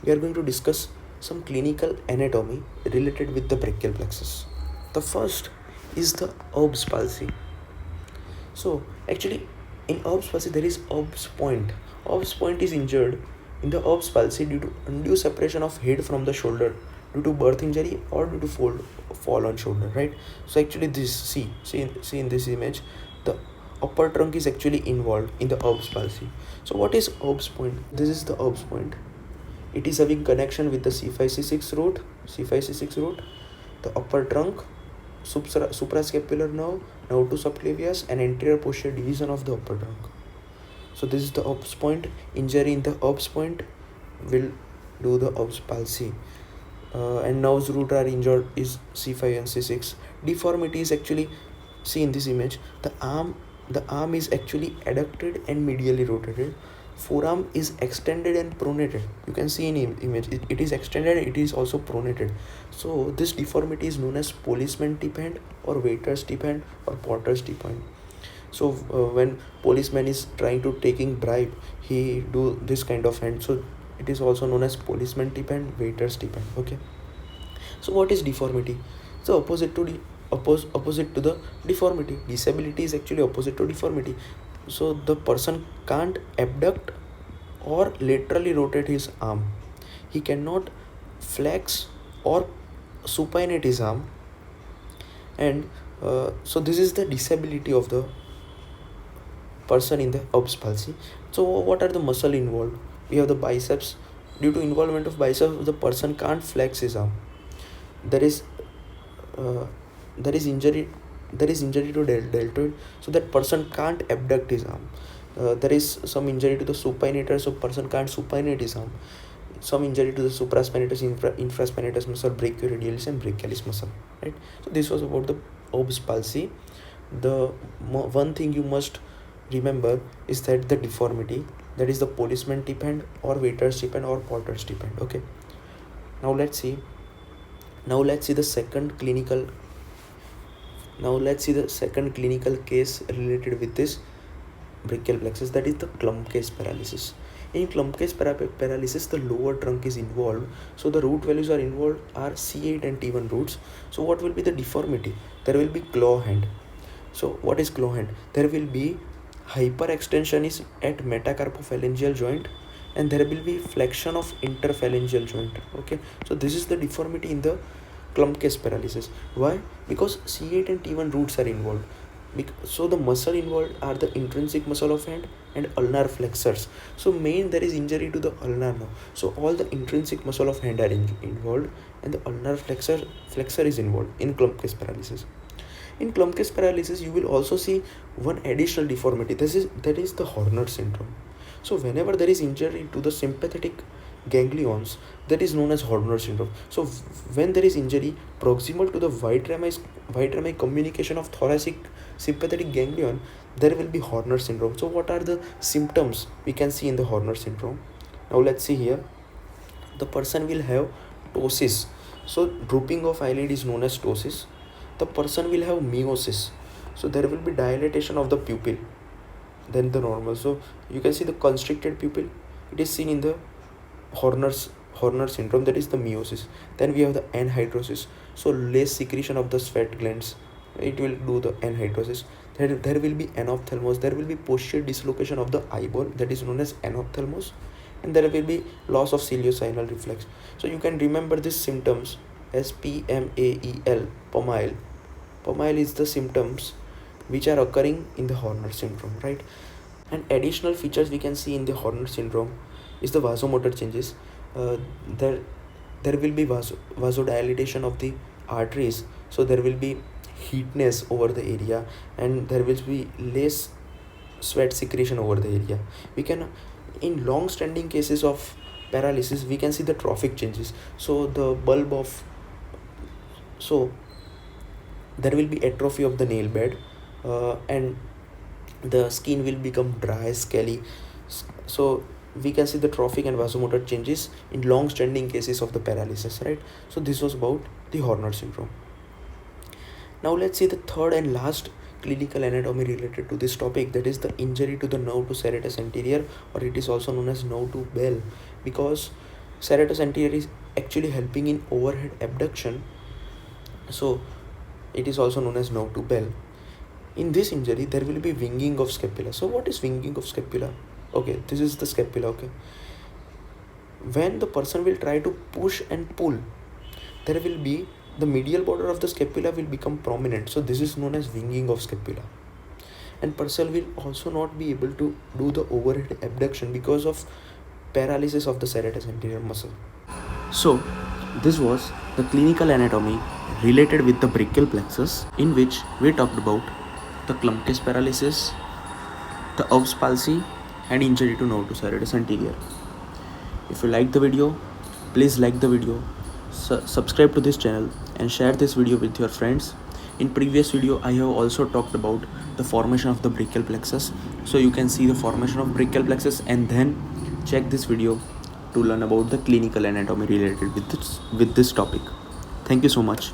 we are going to discuss some clinical anatomy related with the brachial plexus. The first is the Erb's palsy. So actually, in Erb's palsy there is Erb's point. Erb's point is injured in the Erb's palsy due to undue separation of head from the shoulder due to birth injury or due to fall on shoulder, right? So actually this see in this image, the upper trunk is actually involved in the Erb's palsy. So what is Erb's point? This is the Erb's point. It is having connection with the C5C6 root, the upper trunk, suprascapular nerve, nerve to subclavius, and anterior posterior division of the upper trunk. So this is the Erb's point. Injury in the Erb's point will do the Erb's palsy. And nerves root are injured is C5 and C6. Deformity is actually, see in this image, the arm is actually adducted and medially rotated. Forearm is extended and pronated. You can see in image it is extended, it is also pronated. So this deformity is known as policeman tip hand or waiter's tip hand or potter's tip hand. So when policeman is trying to taking bribe, he do this kind of hand. So it is also known as policeman tip hand, waiter's tip hand. Okay. So what is deformity? So opposite to the deformity. Disability is actually opposite to deformity. So the person can't abduct or laterally rotate his arm. He cannot flex or supinate his arm. And so this is the disability of the person in the Erb's palsy. So what are the muscle involved? We have the biceps. Due to involvement of biceps, the person can't flex his arm. There is injury to deltoid, so that person can't abduct his arm. There is some injury to the supinator, so person can't supinate his arm. Some injury to the supraspinatus, infraspinatus muscle, brachioradialis and brachialis muscle, right? So this was about the Erb's palsy. The one thing you must remember is that the deformity, that is the policeman tip hand or waiter's tip hand or potter's tip hand. Okay, now let's see the second clinical case related with this brachial plexus, that is the clump case paralysis. In clump case paralysis, the lower trunk is involved, so the root values are involved are C8 and T1 roots. So what will be the deformity? There will be claw hand. So what is claw hand? There will be hyperextension is at metacarpophalangeal joint, and there will be flexion of interphalangeal joint. Okay, so this is the deformity in the clump case paralysis. Why? Because C8 and T1 roots are involved. So the muscle involved are the intrinsic muscle of hand and ulnar flexors. So there is injury to the ulnar now. So all the intrinsic muscle of hand are involved, and the ulnar flexor is involved in clump case paralysis. In clump case paralysis, you will also see one additional deformity. That is the Horner syndrome. So whenever there is injury to the sympathetic ganglions, that is known as Horner syndrome. So when there is injury proximal to the white rami communication of thoracic sympathetic ganglion, there will be Horner syndrome. So what are the symptoms we can see in the Horner syndrome? Now let's see here. The person will have ptosis. So drooping of eyelid is known as ptosis. The person will have meiosis. So there will be dilatation of the pupil than the normal. So you can see the constricted pupil. It is seen in the Horner syndrome, that is the meiosis. Then we have the anhidrosis. So less secretion of the sweat glands. It will do the anhidrosis. There will be anophthalmos. There will be posterior dislocation of the eye bone, that is known as anophthalmos. And there will be loss of ciliocynal reflex. So you can remember these symptoms as PMAEL, POMAIL. POMAIL is the symptoms which are occurring in the Horner syndrome, right? And additional features we can see in the Horner syndrome is the vasomotor changes. There will be vasodilatation of the arteries, so there will be heatness over the area, and there will be less sweat secretion over the area. We can, in long standing cases of paralysis, we can see the trophic changes. So there will be atrophy of the nail bed, and the skin will become dry, scaly. So we can see the trophic and vasomotor changes in long standing cases of the paralysis, right? So this was about the Horner syndrome. Now let's see the third and last clinical anatomy related to this topic, that is the injury to the nerve to serratus anterior, or it is also known as nerve to bell. Because serratus anterior is actually helping in overhead abduction, so it is also known as nerve to bell. In this injury, there will be winging of scapula. So what is winging of scapula? Okay, this is the scapula. Okay, when the person will try to push and pull, there will be the medial border of the scapula will become prominent. So this is known as winging of scapula. And person will also not be able to do the overhead abduction because of paralysis of the serratus anterior muscle. So this was the clinical anatomy related with the brachial plexus, in which we talked about the clump case paralysis, the Erb's palsy, and injury to nerve to serratus anterior. If you like the video, please like the video, subscribe to this channel, and share this video with your friends. In previous video, I have also talked about the formation of the brachial plexus, so you can see the formation of brachial plexus and then check this video to learn about the clinical anatomy related with this topic. Thank you so much.